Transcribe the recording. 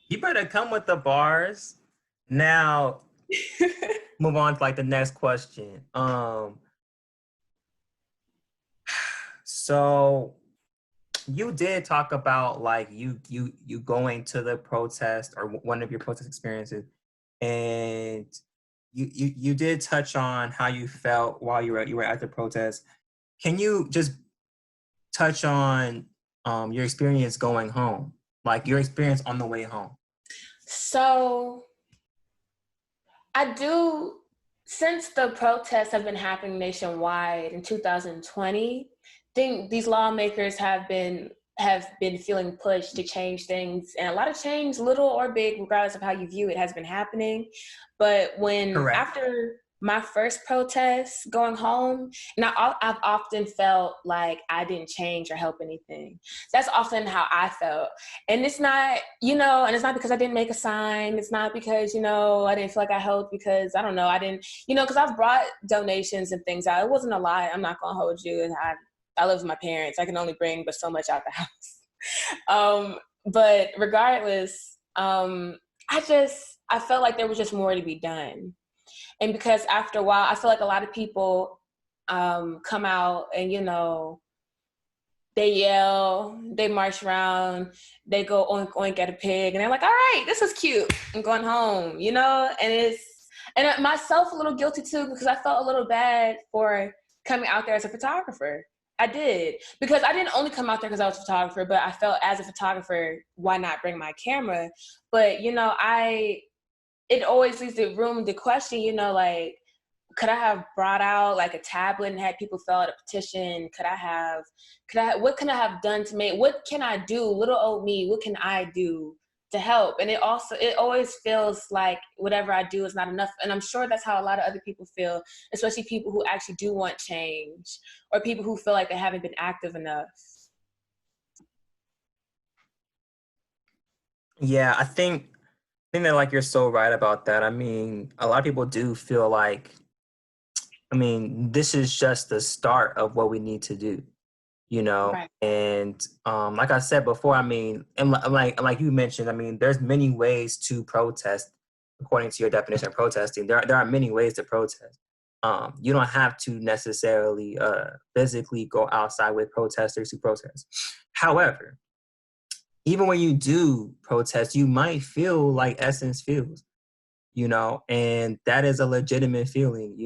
You better come with the bars. Now, move on to like the next question. So you did talk about like you going to the protest or one of your protest experiences, and you did touch on how you felt while you were at the protest. Can you just touch on your experience going home, like your experience on the way home? So I do, since the protests have been happening nationwide in 2020, I think these lawmakers have been feeling pushed to change things, and a lot of change, little or big, regardless of how you view it, has been happening. But when Correct. after my first protest going home, and I've often felt like I didn't change or help anything. That's often how I felt. And it's not, and it's not because I didn't make a sign. It's not because, I didn't feel like I helped because, I don't know, I didn't, because I've brought donations and things out. It wasn't a lie. I'm not going to hold you. And I live with my parents. I can only bring but so much out the house. But regardless, I felt like there was just more to be done. And because after a while, I feel like a lot of people come out and, they yell, they march around, they go oink oink at a pig, and they're like, all right, this is cute. I'm going home, and myself a little guilty too, because I felt a little bad for coming out there as a photographer. I did, because I didn't only come out there because I was a photographer, but I felt as a photographer, why not bring my camera? But, it always leaves the room to question, like, could I have brought out like a tablet and had people fill out a petition? What can I have done what can I do? Little old me, what can I do to help? And it always feels like whatever I do is not enough. And I'm sure that's how a lot of other people feel, especially people who actually do want change or people who feel like they haven't been active enough. Yeah, I think that like you're so right about that. I mean, a lot of people do feel like, I mean, this is just the start of what we need to do, Right. And like I said before, I mean, and like you mentioned, I mean, there's many ways to protest according to your definition of protesting. There are many ways to protest. You don't have to necessarily physically go outside with protesters to protest. However, even when you do protest, you might feel like Essence feels, and that is a legitimate feeling,